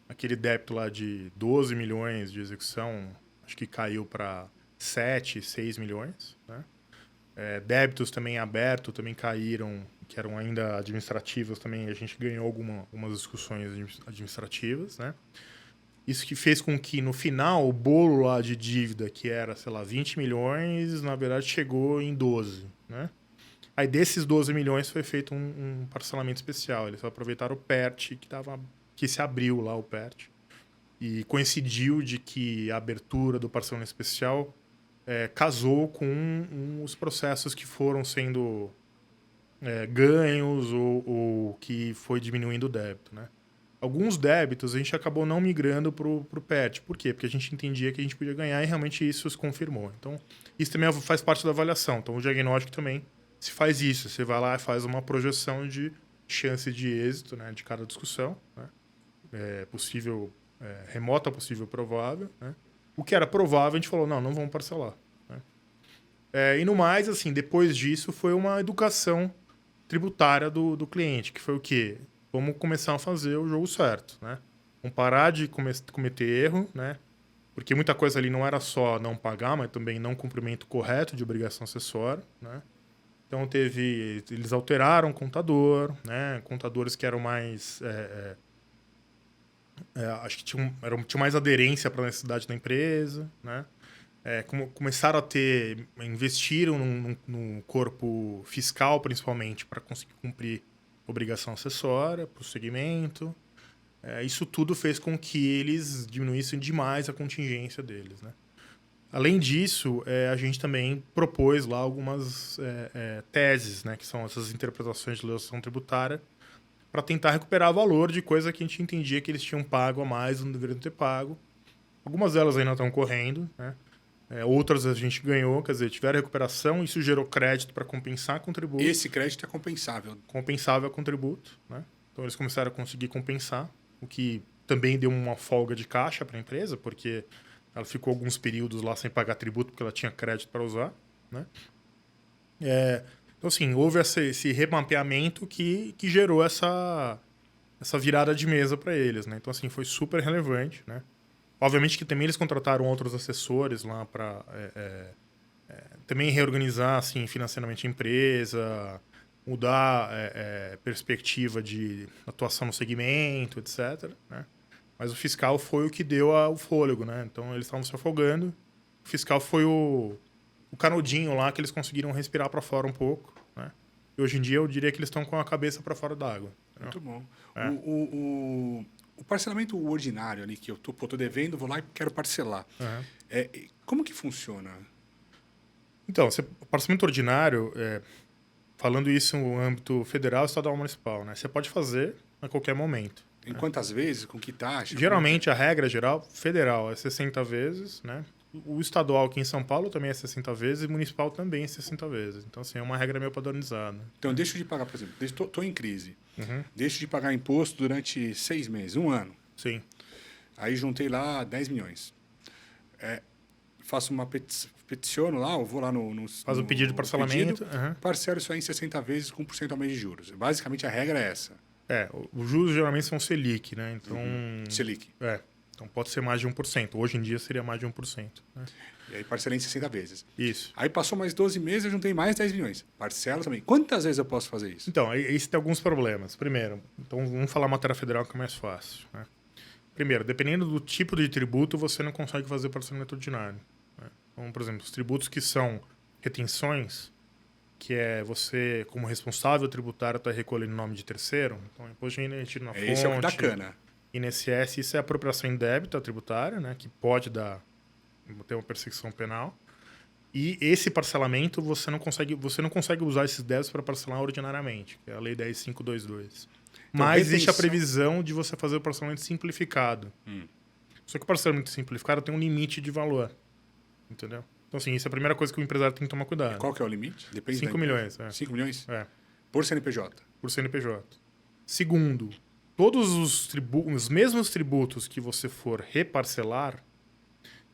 aquele débito lá de 12 milhões de execução, acho que caiu para 7, 6 milhões, né? Débitos também abertos também caíram, que eram ainda administrativos também, a gente ganhou algumas discussões administrativas, né? Isso que fez com que, no final, o bolo lá de dívida, que era, sei lá, 20 milhões, na verdade chegou em 12, né? Aí desses 12 milhões foi feito um parcelamento especial. Eles aproveitaram o PERT, que se abriu lá o PERT. E coincidiu de que a abertura do parcelamento especial casou com os processos que foram sendo ganhos ou que foi diminuindo o débito, né? Alguns débitos a gente acabou não migrando para o PERT. Por quê? Porque a gente entendia que a gente podia ganhar e realmente isso se confirmou. Então, isso também faz parte da avaliação. Então, o diagnóstico também se faz isso. Você vai lá e faz uma projeção de chance de êxito, né, de cada discussão, né? Possível, remota, possível, provável, né? O que era provável, a gente falou, não vamos parcelar, né? E no mais, assim, depois disso, foi uma educação tributária do cliente, que foi o quê? Vamos começar a fazer o jogo certo, né? Vamos parar de cometer erro, né? Porque muita coisa ali não era só não pagar, mas também não cumprimento correto de obrigação acessória, né? Então eles alteraram o contador, né? Contadores que eram mais, acho que tinham mais aderência para a necessidade da empresa, né? Começaram investiram no corpo fiscal, principalmente, para conseguir cumprir obrigação acessória para o segmento. Isso tudo fez com que eles diminuíssem demais a contingência deles, né? Além disso, a gente também propôs lá algumas teses, né, que são essas interpretações de legislação tributária, para tentar recuperar valor de coisa que a gente entendia que eles tinham pago a mais, não deveriam ter pago. Algumas delas ainda estão correndo, né? Outras a gente ganhou, quer dizer, tiveram recuperação, isso gerou crédito para compensar contributo. Esse crédito é compensável. Compensável a contributo, né? Então eles começaram a conseguir compensar, o que também deu uma folga de caixa para a empresa, porque ela ficou alguns períodos lá sem pagar tributo porque ela tinha crédito para usar, né? Então, assim, houve esse remapeamento que gerou essa virada de mesa para eles, né? Então, assim, foi super relevante, né? Obviamente que também eles contrataram outros assessores lá para também reorganizar assim, financeiramente a empresa, mudar perspectiva de atuação no segmento, etc., né? Mas o fiscal foi o que deu o fôlego, né? Então eles estavam se afogando. O fiscal foi o canudinho lá que eles conseguiram respirar para fora um pouco, né? E hoje em dia eu diria que eles estão com a cabeça para fora d'água. Muito bom. O parcelamento ordinário ali, que eu tô devendo, vou lá e quero parcelar. Uhum. Como que funciona? Então, o parcelamento ordinário, falando isso no âmbito federal, estadual ou municipal, né? Você pode fazer a qualquer momento. Em quantas vezes? Com que taxa? Geralmente, a regra geral federal é 60 vezes, né? O estadual aqui em São Paulo também é 60 vezes e o municipal também é 60 vezes. Então, assim, é uma regra meio padronizada. Então, eu deixo de pagar, por exemplo, estou em crise. Uhum. Deixo de pagar imposto durante 6 meses, 1 ano. Sim. Aí juntei lá 10 milhões. Faço uma peticiono lá, eu vou lá no Faz um pedido de parcelamento. Uhum. Parcelo isso aí em 60 vezes com 1% ao mês de juros. Basicamente, a regra é essa. Os juros geralmente são Selic, né? Então, Selic. Então pode ser mais de 1%. Hoje em dia seria mais de 1%. Né? E aí parcelei em 60 vezes. Isso. Aí passou mais 12 meses, eu juntei mais 10 milhões. Parcelo também. Quantas vezes eu posso fazer isso? Então, isso tem alguns problemas. Primeiro, então vamos falar matéria federal que é mais fácil, né? Primeiro, dependendo do tipo de tributo, você não consegue fazer parcelamento ordinário, né? Então, por exemplo, os tributos que são retenções, que é você, como responsável tributário, está recolhendo em nome de terceiro. Então, imposto de retiro na fonte. Esse é o que dá cana. INSS, isso é apropriação indébita tributária, né? Que pode ter uma perseguição penal. E esse parcelamento, você não consegue usar esses débitos para parcelar ordinariamente, que é a Lei 10.522. Então, mas existe a previsão de você fazer o parcelamento simplificado. Só que o parcelamento simplificado tem um limite de valor. Entendeu? Então, assim, isso é a primeira coisa que o empresário tem que tomar cuidado. E qual que é o limite? Depende 5 milhões. 5 milhões? Por CNPJ? Por CNPJ. Segundo, todos os mesmos tributos que você for reparcelar,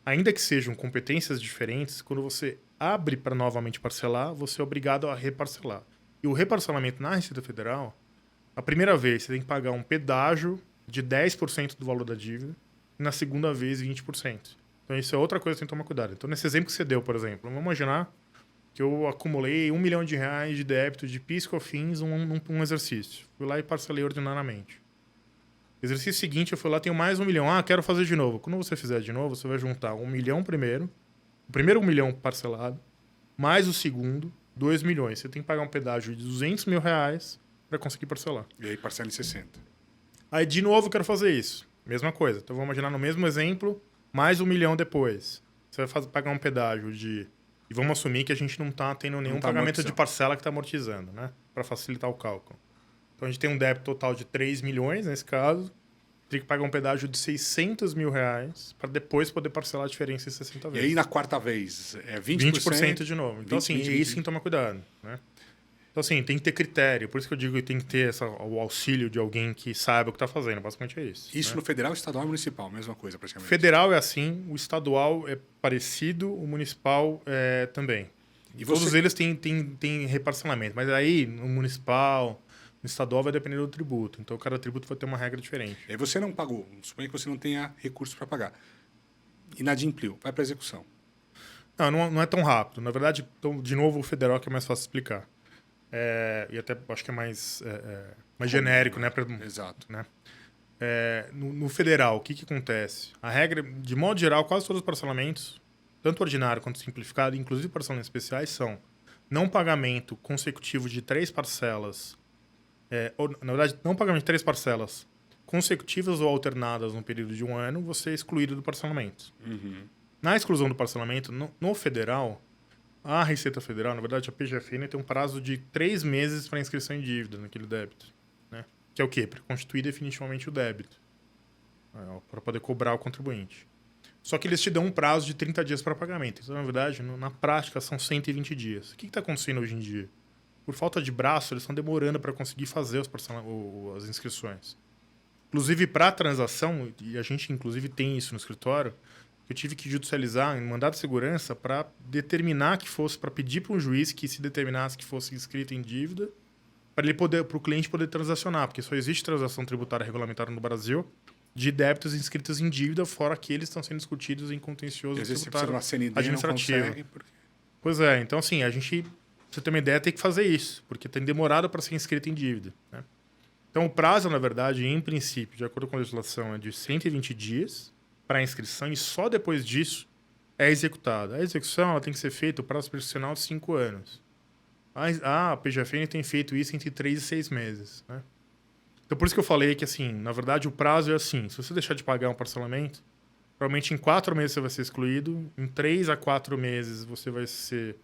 ainda que sejam competências diferentes, quando você abre para novamente parcelar, você é obrigado a reparcelar. E o reparcelamento na Receita Federal, a primeira vez você tem que pagar um pedágio de 10% do valor da dívida e na segunda vez 20%. Então isso é outra coisa que tem que tomar cuidado. Então nesse exemplo que você deu, por exemplo, vamos imaginar que eu acumulei R$ 1 milhão de débito de PIS e COFINS num exercício. Fui lá e parcelei ordinariamente. Exercício seguinte, eu fui lá, tenho mais 1 milhão. Quero fazer de novo. Quando você fizer de novo, você vai juntar 1 milhão primeiro, o primeiro 1 milhão parcelado, mais o segundo, 2 milhões. Você tem que pagar um pedágio de R$ 200 mil para conseguir parcelar. E aí parcela em 60. Aí, de novo, eu quero fazer isso. Mesma coisa. Então, vamos imaginar no mesmo exemplo, mais 1 milhão depois. Você vai pagar um pedágio de... E vamos assumir que a gente não está tendo nenhum pagamento de parcela que está amortizando, né? Para facilitar o cálculo. Então, a gente tem um débito total de 3 milhões, nesse caso. Tem que pagar um pedágio de R$ 600 mil para depois poder parcelar a diferença em 60 vezes. E aí, na quarta vez, é 20%? 20% de novo. Então, 20, assim, 20, 20, é isso que toma cuidado, né? Então, assim, tem que ter critério. Por isso que eu digo que tem que ter o auxílio de alguém que saiba o que está fazendo. Basicamente é isso. Isso, né? No federal, estadual e municipal, mesma coisa, praticamente. Federal é assim, o estadual é parecido, o municipal é também. E todos eles têm reparcelamento. Mas aí, no municipal, no estadual, vai depender do tributo. Então, cada tributo vai ter uma regra diferente. E aí você não pagou. Suponha que você não tenha recursos para pagar. Inadimpliu. Vai para execução. Não é tão rápido. Na verdade, então, de novo, o federal que é mais fácil explicar. E até acho que é mais genérico, né? Exato. Né? No federal, o que acontece? A regra, de modo geral, quase todos os parcelamentos, tanto ordinário quanto simplificado, inclusive parcelamentos especiais, são não pagamento consecutivo de 3 parcelas, na verdade, não pagamento de 3 parcelas consecutivas ou alternadas no período de 1 ano, você é excluído do parcelamento. Uhum. Na exclusão do parcelamento, no federal, a Receita Federal, na verdade, a PGFN tem um prazo de 3 meses para inscrição em dívida naquele débito. Né? Que é o quê? Para constituir definitivamente o débito. Para poder cobrar o contribuinte. Só que eles te dão um prazo de 30 dias para pagamento. Então, na verdade, na prática, são 120 dias. O que está acontecendo hoje em dia? Por falta de braço, eles estão demorando para conseguir fazer as inscrições. Inclusive, para a transação, e a gente, inclusive, tem isso no escritório, eu tive que judicializar em mandado de segurança para determinar que fosse, para pedir para um juiz que se determinasse que fosse inscrito em dívida, para o cliente poder transacionar, porque só existe transação tributária regulamentada no Brasil de débitos inscritos em dívida, fora aqueles que estão sendo discutidos em contencioso tributário administrativo. Pois é, então assim, a gente, pra você ter uma ideia, tem que fazer isso, porque tem demorado para ser inscrito em dívida. Né? Então o prazo, na verdade, em princípio, de acordo com a legislação, é de 120 dias para a inscrição e só depois disso é executada. A execução ela tem que ser feita, o prazo prescricional de 5 anos. A PGFN tem feito isso entre 3 e 6 meses. Né? Então, por isso que eu falei que, assim, na verdade, o prazo é assim. Se você deixar de pagar um parcelamento, provavelmente em 4 meses você vai ser excluído, em 3 a 4 meses você vai ser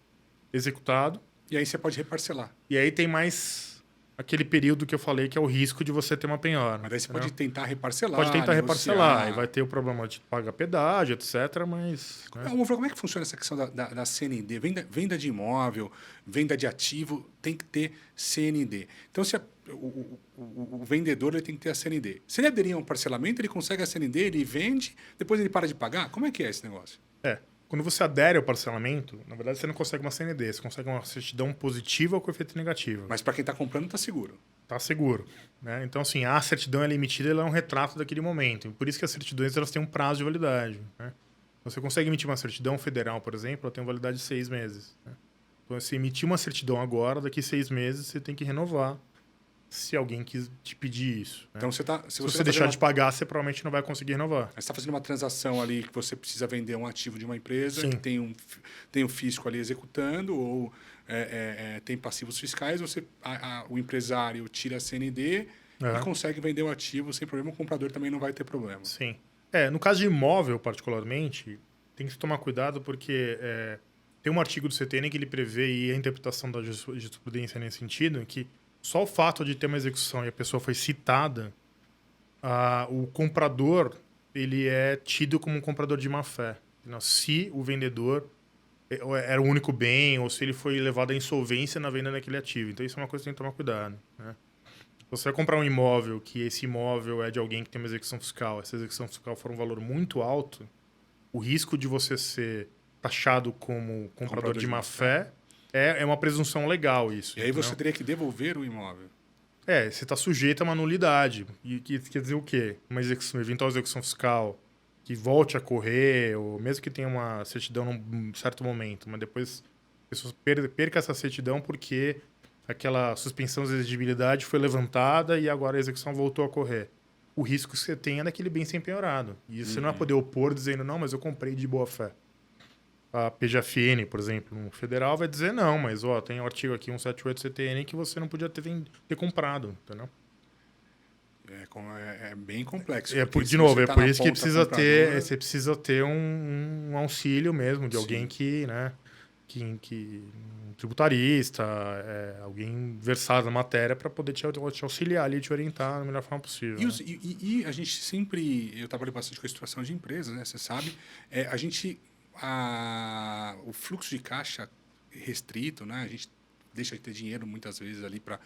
executado. E aí você pode reparcelar. E aí tem mais aquele período que eu falei que é o risco de você ter uma penhora. Mas daí você pode tentar reparcelar. Pode tentar reparcelar. E vai ter o problema de pagar pedágio, etc. Mas. Né? Como é que funciona essa questão da CND? Venda de imóvel, venda de ativo, tem que ter CND. Então, se o vendedor ele tem que ter a CND. Se ele aderir a um parcelamento, ele consegue a CND, ele vende, depois ele para de pagar? Como é que é esse negócio? Quando você adere ao parcelamento, na verdade você não consegue uma CND, você consegue uma certidão positiva ou com efeito negativo. Mas para quem está comprando, está seguro. Está seguro. Né? Então, assim, a certidão ela é emitida, ela é um retrato daquele momento. Por isso que as certidões elas têm um prazo de validade. Né? Você consegue emitir uma certidão federal, por exemplo, ela tem uma validade de 6 meses. Né? Então, se emitir uma certidão agora, daqui 6 meses você tem que renovar. Se alguém quis te pedir isso. Né? Então, se você deixar de pagar, você provavelmente não vai conseguir renovar. Você está fazendo uma transação ali que você precisa vender um ativo de uma empresa, Sim. que tem um fisco ali executando, ou tem passivos fiscais, o empresário tira a CND e consegue vender o ativo sem problema, o comprador também não vai ter problema. Sim. No caso de imóvel, particularmente, tem que tomar cuidado porque tem um artigo do CTN que ele prevê, e a interpretação da jurisprudência nesse sentido, que só o fato de ter uma execução e a pessoa foi citada, o comprador ele é tido como um comprador de má-fé. Se o vendedor era o único bem ou se ele foi levado à insolvência na venda daquele ativo. Então, isso é uma coisa que tem que tomar cuidado. Né? Você vai comprar um imóvel que esse imóvel é de alguém que tem uma execução fiscal, essa execução fiscal for um valor muito alto, o risco de você ser taxado como comprador de má-fé é uma presunção legal isso. E aí você teria que devolver o imóvel. Você está sujeito a uma nulidade. E que quer dizer o quê? Uma eventual execução fiscal que volte a correr, ou mesmo que tenha uma certidão num certo momento, mas depois a pessoa perca essa certidão porque aquela suspensão de exigibilidade foi levantada e agora a execução voltou a correr. O risco que você tem é daquele bem ser penhorado. E você não vai poder opor dizendo, não, mas eu comprei de boa fé. A PGFN, por exemplo, no federal vai dizer não, mas tem um artigo aqui, 178 CTN, que você não podia ter comprado, entendeu? É bem complexo. De novo, por isso que você precisa ter um auxílio mesmo de alguém que, né, um tributarista, alguém versado na matéria para poder te auxiliar ali, te orientar da melhor forma possível. E a gente sempre, eu trabalho bastante com a situação de empresas, né? Você sabe, o fluxo de caixa restrito, né? A gente deixa de ter dinheiro muitas vezes ali para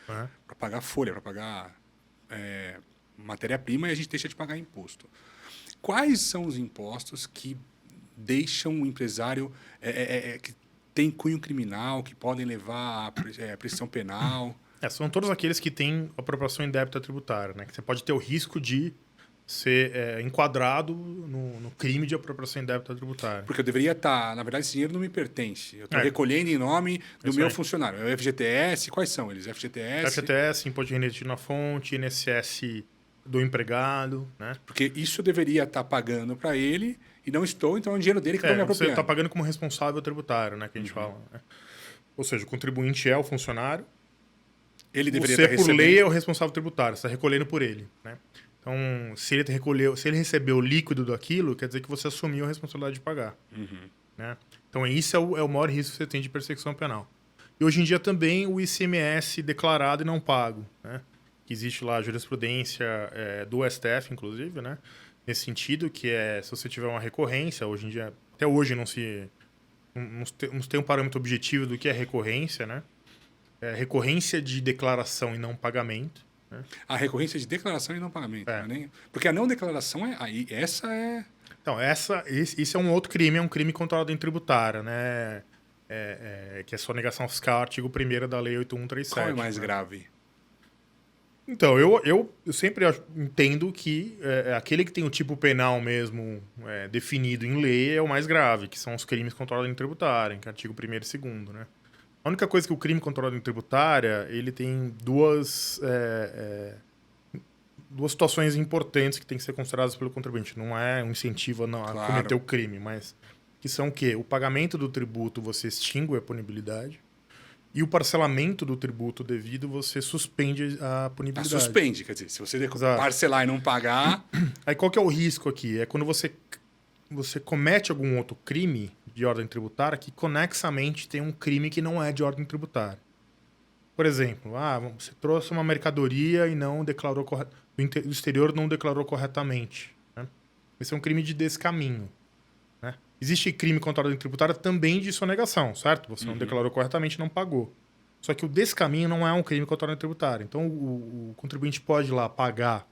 pagar folha, para pagar matéria-prima, e a gente deixa de pagar imposto. Quais são os impostos que deixam o empresário que tem cunho criminal, que podem levar à prescrição penal? São todos aqueles que têm apropriação indébita tributária, né? Que você pode ter o risco de ser enquadrado no crime de apropriação indébita tributária. Porque eu deveria estar... Na verdade, esse dinheiro não me pertence. Eu estou recolhendo em nome do meu funcionário. É o FGTS? Quais são eles? FGTS, Imposto de Renda Retida na Fonte, INSS do empregado, né? Porque isso eu deveria estar pagando para ele e não estou, então é o dinheiro dele que eu estou me apropriando. Você está pagando como responsável tributário, né? Que a gente fala. Né? Ou seja, o contribuinte é o funcionário. Ele deveria estar recebendo. Por lei, é o responsável tributário. Você está recolhendo por ele, né? Então, se ele recebeu o líquido daquilo, quer dizer que você assumiu a responsabilidade de pagar. Né? Então, isso é o maior risco que você tem de persecução penal. E hoje em dia também o ICMS declarado e não pago, né? Que existe lá a jurisprudência do STF, inclusive, né? Nesse sentido, que se você tiver uma recorrência, hoje em dia, até hoje não se tem um parâmetro objetivo do que é recorrência, né? Recorrência de declaração e não pagamento. A recorrência de declaração e não pagamento. Né? Porque a não declaração Então, esse é um outro crime, é um crime contra a ordem tributária, né? Que é sonegação fiscal, artigo 1º da Lei 8137. Qual é mais grave? Então, eu sempre entendo que aquele que tem o tipo penal mesmo definido em lei é o mais grave, que são os crimes contra a ordem tributária, que é artigo 1º e 2º, né? A única coisa que o crime contra a ordem tributária, ele tem duas situações importantes que têm que ser consideradas pelo contribuinte. Não é um incentivo a cometer o crime, mas que são o quê? O pagamento do tributo você extingue a punibilidade e o parcelamento do tributo devido você suspende a punibilidade. Suspende, quer dizer, se você parcelar e não pagar... Aí qual que é o risco aqui? É quando você comete algum outro crime de ordem tributária que conexamente tem um crime que não é de ordem tributária. Por exemplo, você trouxe uma mercadoria e não declarou do exterior não declarou corretamente. Né? Esse é um crime de descaminho. Né? Existe crime contra a ordem tributária também de sonegação, certo? Você não declarou corretamente e não pagou. Só que o descaminho não é um crime contra a ordem tributária. Então, o contribuinte pode ir lá pagar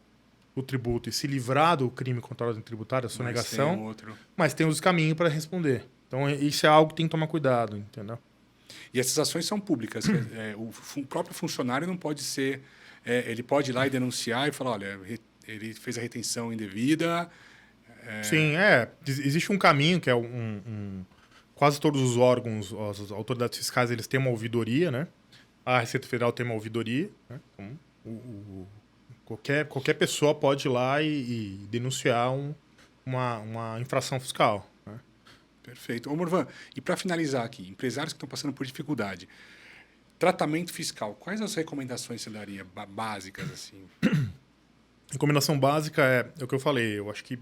o tributo e se livrar do crime contra a ordem tributária, a sonegação, mas tem os caminhos para responder. Então, isso é algo que tem que tomar cuidado, entendeu? E essas ações são públicas. O próprio funcionário não pode ser... ele pode ir lá e denunciar e falar, olha, ele fez a retenção indevida... Sim, existe um caminho que é quase todos os órgãos, as autoridades fiscais, eles têm uma ouvidoria, né? A Receita Federal tem uma ouvidoria, né? Então, qualquer pessoa pode ir lá e denunciar uma infração fiscal. Né? Perfeito. Ô, Morvan, e para finalizar aqui, empresários que estão passando por dificuldade, tratamento fiscal, quais as recomendações você daria básicas? Assim? Recomendação básica é o que eu falei, eu acho que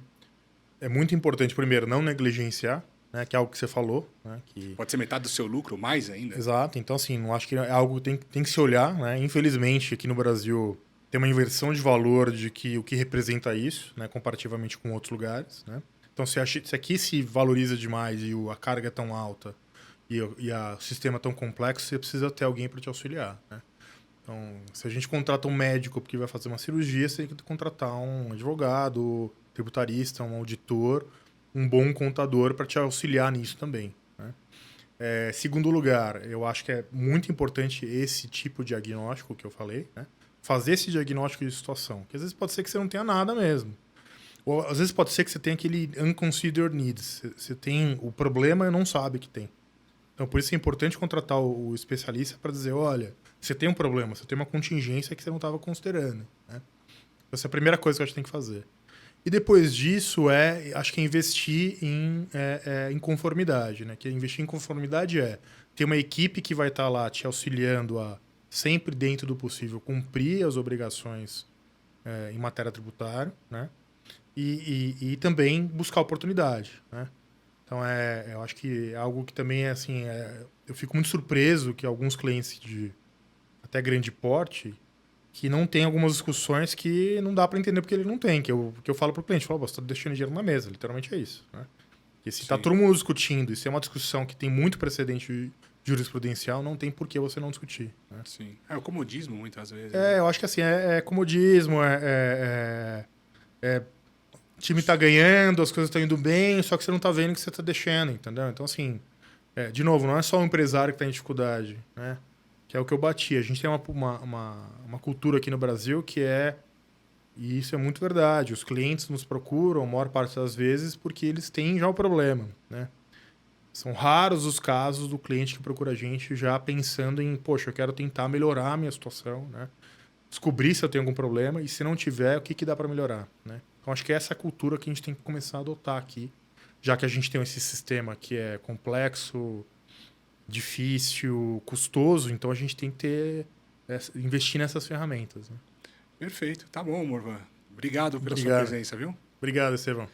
é muito importante, primeiro, não negligenciar, né, que é algo que você falou. Né, que... Pode ser metade do seu lucro, ou mais ainda. Exato. Então, assim, não acho que é algo que tem que se olhar. Né? Infelizmente, aqui no Brasil, tem uma inversão de valor de o que representa isso, né, comparativamente com outros lugares. Né? Então, se aqui se valoriza demais e a carga é tão alta e o sistema é tão complexo, você precisa ter alguém para te auxiliar. Né? Então, se a gente contrata um médico porque vai fazer uma cirurgia, você tem que contratar um advogado, tributarista, um auditor, um bom contador para te auxiliar nisso também. Né? Segundo lugar, eu acho que é muito importante esse tipo de diagnóstico que eu falei, né? fazer esse diagnóstico de situação. Que às vezes pode ser que você não tenha nada mesmo. Ou às vezes pode ser que você tenha aquele unconsidered needs. Você tem o problema e não sabe que tem. Então, por isso é importante contratar o especialista para dizer, olha, você tem um problema, você tem uma contingência que você não estava considerando. Né? Essa é a primeira coisa que a gente tem que fazer. E depois disso, acho que é investir em conformidade. Né? Que investir em conformidade é ter uma equipe que vai estar lá te auxiliando a, sempre dentro do possível, cumprir as obrigações em matéria tributária, né? E também buscar oportunidade, né? Então, eu acho que é algo que também é assim... eu fico muito surpreso que alguns clientes de até grande porte que não tem algumas discussões que não dá para entender porque ele não tem. Que eu falo para o cliente, você está deixando dinheiro na mesa. Literalmente é isso, né? E se está todo mundo discutindo, e se é uma discussão que tem muito precedente jurisprudencial, não tem por que você não discutir. Né? Sim. É o comodismo, muitas vezes. Eu acho que assim, comodismo, o time tá ganhando, as coisas estão indo bem, só que você não tá vendo o que você tá deixando, entendeu? Então, assim, de novo, não é só o empresário que tá em dificuldade, né? Que é o que eu bati. A gente tem uma cultura aqui no Brasil que e isso é muito verdade, os clientes nos procuram a maior parte das vezes porque eles têm já o problema, né? São raros os casos do cliente que procura a gente já pensando em, poxa, eu quero tentar melhorar a minha situação, né? Descobrir se eu tenho algum problema e se não tiver, o que dá para melhorar, né? Então, acho que essa é a cultura que a gente tem que começar a adotar aqui, já que a gente tem esse sistema que é complexo, difícil, custoso, então a gente tem que investir nessas ferramentas. Né? Perfeito. Tá bom, Morvan. Obrigado pela sua presença, viu? Obrigado, Estevão.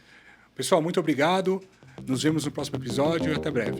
Pessoal, muito obrigado. Nos vemos no próximo episódio e até breve.